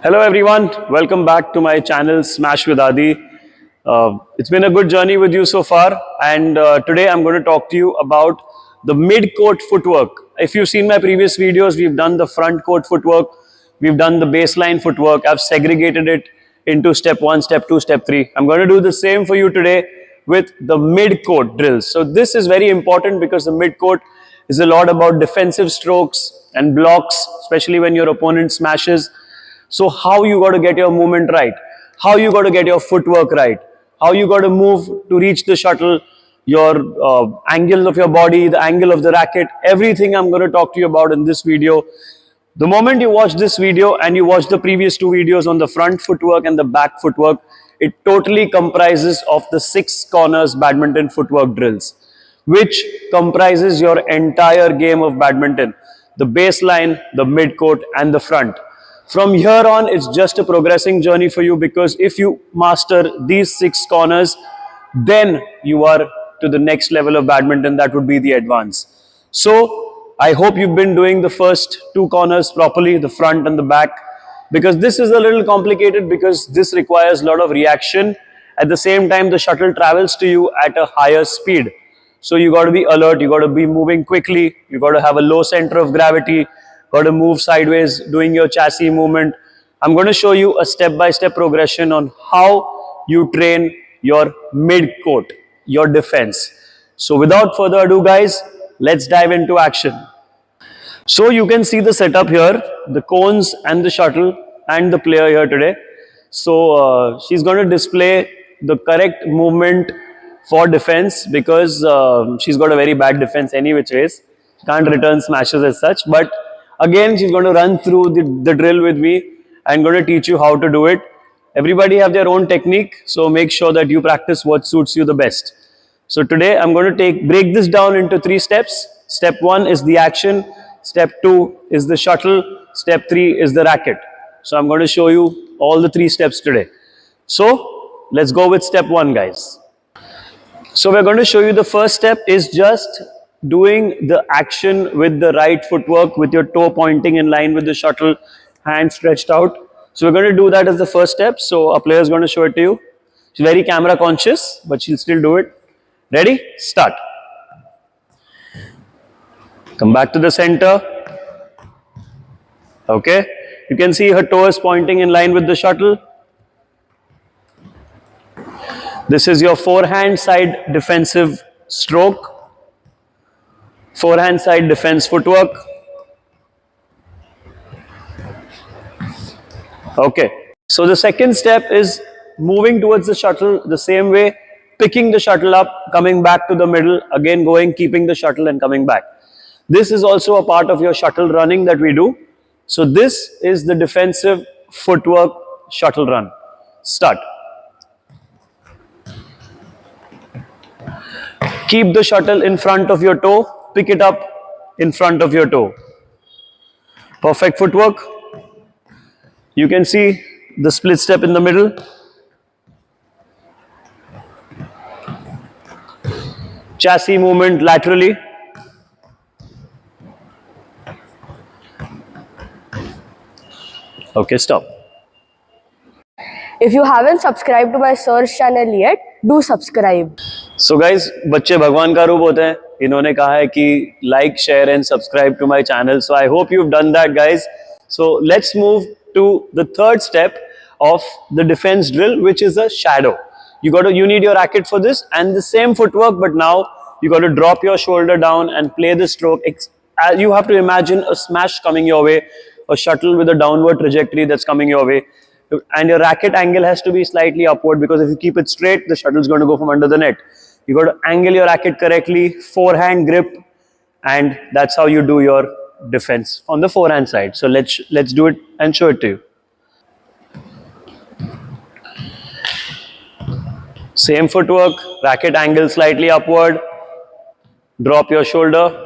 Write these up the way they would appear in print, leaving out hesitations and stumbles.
Hello everyone, welcome back to my channel Smash with Adi. It's been a good journey with you so far, and today I'm going to talk to you about the mid-court footwork. If you've seen my previous videos, we've done the front court footwork, we've done the baseline footwork. I've segregated it into step 1, step 2, step 3. I'm going to do the same for you today with the mid-court drills. So this is very important because the mid-court is a lot about defensive strokes and blocks, especially when your opponent smashes. So how you got to get your movement right, how you got to get your footwork right, how you got to move to reach the shuttle, your angle of your body, the angle of the racket, everything I'm going to talk to you about in this video. The moment you watch this video and you watch the previous two videos on the front footwork and the back footwork, it totally comprises of the 6 corners badminton footwork drills, which comprises your entire game of badminton, the baseline, the mid-court and the front. From here on, it's just a progressing journey for you, because if you master these 6 corners, then you are to the next level of badminton, that would be the advance. So I hope you've been doing the first 2 corners properly, the front and the back, because this is a little complicated because this requires a lot of reaction. At the same time, the shuttle travels to you at a higher speed. So you got to be alert, you got to be moving quickly, you got to have a low center of gravity, got to move sideways, doing your chassis movement. I'm going to show you a step-by-step progression on how you train your mid-court, your defense. So without further ado guys, let's dive into action. So you can see the setup here, the cones and the shuttle and the player here today. So she's going to display the correct movement for defense, because she's got a very bad defense any which ways. Can't return smashes as such, but again, she's going to run through the drill with me and going to teach you how to do it. Everybody have their own technique, so make sure that you practice what suits you the best. So today, I'm going to break this down into 3 steps. Step 1 is the action. Step 2 is the shuttle. Step 3 is the racket. So I'm going to show you all the 3 steps today. So let's go with step 1, guys. So we're going to show you the first step is just doing the action with the right footwork, with your toe pointing in line with the shuttle, hand stretched out. So we're going to do that as the first step. So our player is going to show it to you. She's very camera conscious, but she'll still do it. Ready? Start. Come back to the center. Okay. You can see her toe is pointing in line with the shuttle. This is your forehand side defensive stroke. Forehand side defense footwork. Okay. So the second step is moving towards the shuttle the same way, picking the shuttle up, coming back to the middle, again going, keeping the shuttle and coming back. This is also a part of your shuttle running that we do. So this is the defensive footwork shuttle run. Start. Keep the shuttle in front of your toe, pick it up in front of your toe. Perfect footwork. You can see the split step in the middle. Chassis movement laterally. Okay, stop. If you haven't subscribed to my sir's channel yet, do subscribe. So guys, बच्चे भगवान का रूप होते हैं. इन्होंने कहा है कि like, share and subscribe to my channel. So I hope you've done that, guys. So let's move to the third step of the defense drill, which is a shadow. You need your racket for this and the same footwork, but now you got to drop your shoulder down and play the stroke. You have to imagine a smash coming your way, a shuttle with a downward trajectory that's coming your way. And your racket angle has to be slightly upward, because if you keep it straight, the shuttle is going to go from under the net. You got to angle your racket correctly, forehand grip, and that's how you do your defense on the forehand side. So let's do it and show it to you. Same footwork, racket angle slightly upward, drop your shoulder.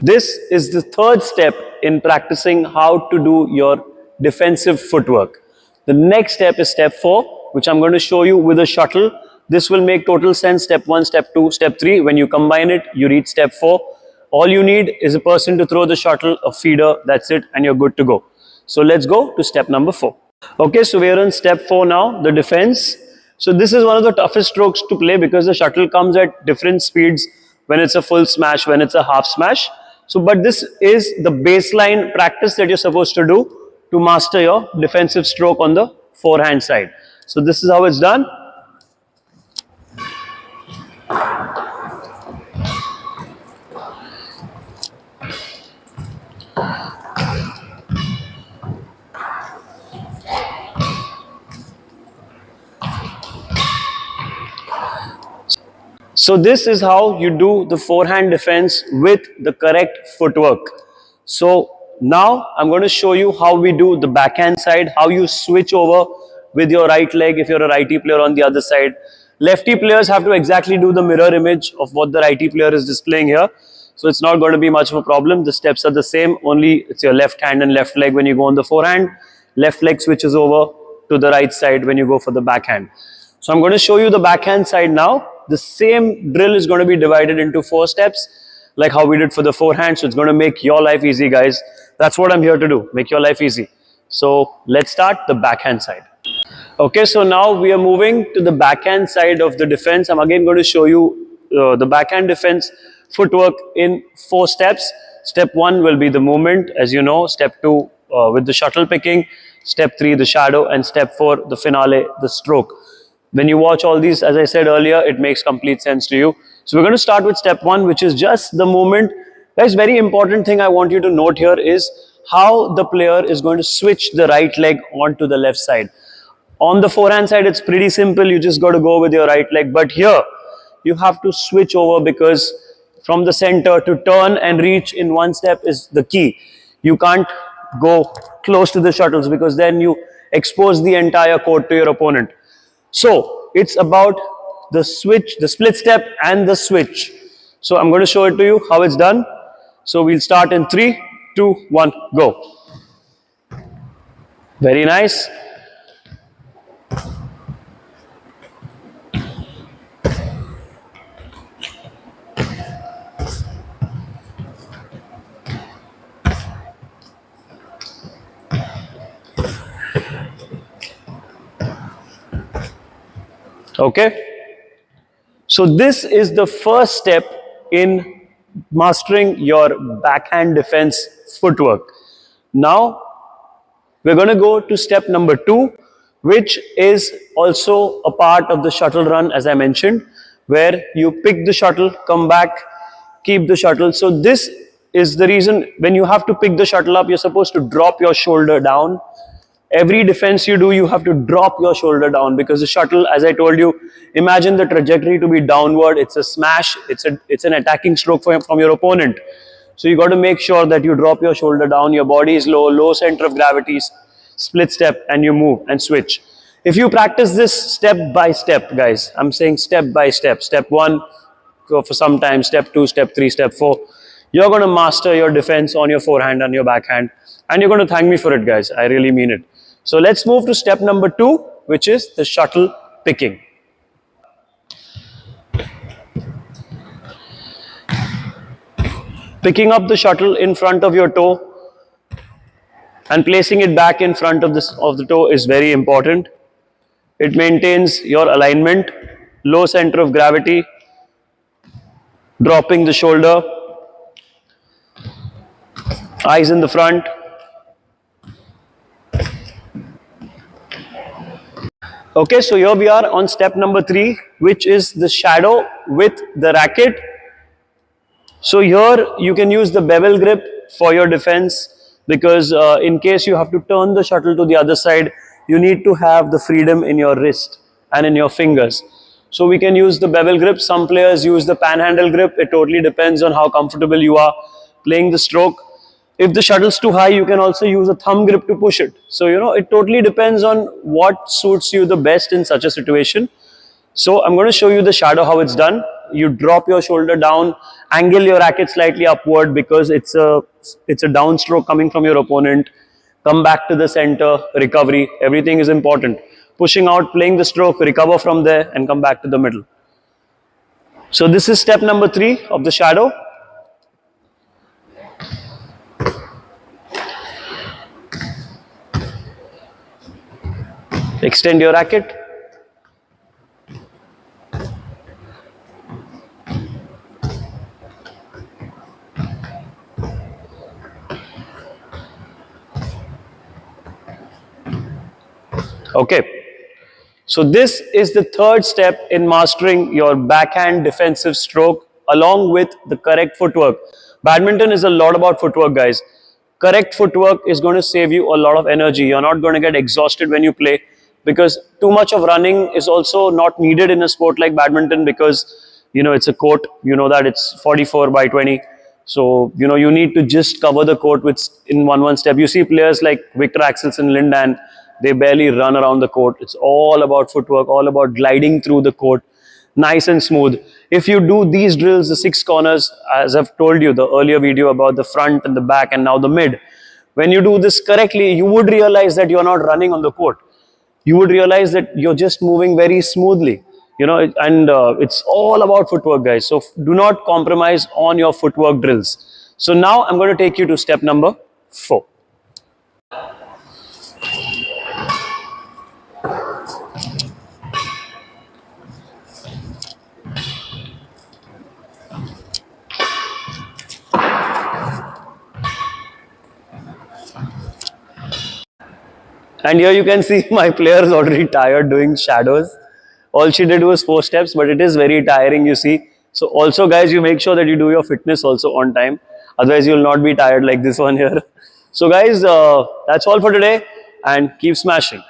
This is the third step in practicing how to do your defensive footwork. The next step is step 4, which I'm going to show you with a shuttle, This will make total sense. Step 1, step 2, step 3. When you combine it, you reach step 4. All you need is a person to throw the shuttle, a feeder, that's it, and you're good to go. So let's go to step number 4. Okay, so we're on step 4 now, the defense. So this is one of the toughest strokes to play because the shuttle comes at different speeds when it's a full smash, when it's a half smash. So, but this is the baseline practice that you're supposed to do to master your defensive stroke on the forehand side. So this is how it's done. So this is how you do the forehand defense with the correct footwork. So now I'm going to show you how we do the backhand side, how you switch over with your right leg if you're a righty player on the other side. Lefty players have to exactly do the mirror image of what the righty player is displaying here. So it's not going to be much of a problem. The steps are the same, only it's your left hand and left leg when you go on the forehand. Left leg switches over to the right side when you go for the backhand. So I'm going to show you the backhand side now. The same drill is going to be divided into 4 steps, like how we did for the forehand. So it's going to make your life easy, guys. That's what I'm here to do, make your life easy. So let's start the backhand side. Okay, so now we are moving to the backhand side of the defense. I'm again going to show you the backhand defense footwork in 4 steps. Step 1 will be the movement, as you know. Step 2 with the shuttle picking. Step 3 the shadow, and step 4 the finale, the stroke. When you watch all these, as I said earlier, it makes complete sense to you. So we're going to start with step 1, which is just the movement. Guys, very important thing I want you to note here is how the player is going to switch the right leg onto the left side. On the forehand side, it's pretty simple. You just got to go with your right leg. But here, you have to switch over because from the center to turn and reach in one step is the key. You can't go close to the shuttles because then you expose the entire court to your opponent. So it's about the switch, the split step and the switch. So I'm going to show it to you how it's done. So we'll start in 3, 2, 1, go. Very nice. Okay, so this is the first step in mastering your backhand defense footwork. Now we're going to go to step number 2, which is also a part of the shuttle run, as I mentioned, where you pick the shuttle, come back, keep the shuttle. So this is the reason when you have to pick the shuttle up, you're supposed to drop your shoulder down. Every defense you do, you have to drop your shoulder down because the shuttle, as I told you, imagine the trajectory to be downward. It's a smash. It's an attacking stroke from your opponent. So you got to make sure that you drop your shoulder down. Your body is low center of gravity, split step, and you move and switch. If you practice this step by step, guys, I'm saying step by step. Step 1 for some time, step 2, step 3, step 4. You're going to master your defense on your forehand and your backhand. And you're going to thank me for it, guys. I really mean it. So let's move to step number 2, which is the shuttle picking. Picking up the shuttle in front of your toe and placing it back in front of the toe is very important. It maintains your alignment, low center of gravity, dropping the shoulder, eyes in the front. Okay, so here we are on step number 3, which is the shadow with the racket. So here you can use the bevel grip for your defense because in case you have to turn the shuttle to the other side, you need to have the freedom in your wrist and in your fingers. So we can use the bevel grip. Some players use the panhandle grip. It totally depends on how comfortable you are playing the stroke. If the shuttle's too high, you can also use a thumb grip to push it. So, you know, it totally depends on what suits you the best in such a situation. So I'm going to show you the shadow, how it's done. You drop your shoulder down, angle your racket slightly upward because it's a downstroke coming from your opponent. Come back to the center, recovery, everything is important. pushing out, playing the stroke, recover from there, and come back to the middle. So this is step number 3 of the shadow. Extend your racket. Okay. So this is the third step in mastering your backhand defensive stroke along with the correct footwork. Badminton is a lot about footwork, guys. Correct footwork is going to save you a lot of energy. You're not going to get exhausted when you play, because too much of running is also not needed in a sport like badminton, because it's a court, that it's 44 by 20. So you need to just cover the court with in one step. You see players like Victor Axelsen, Lindan, they barely run around the court. It's all about footwork, all about gliding through the court, nice and smooth. If you do these drills, the 6 corners, as I've told you the earlier video about the front and the back and now the mid, when you do this correctly, you would realize that you're not running on the court. You would realize that you're just moving very smoothly, and it's all about footwork, guys. So do not compromise on your footwork drills. So now I'm going to take you to step number 4. And here you can see my player is already tired doing shadows. All she did was 4 steps, but it is very tiring, you see. So also, guys, you make sure that you do your fitness also on time. Otherwise, you will not be tired like this one here. So guys, that's all for today, and keep smashing.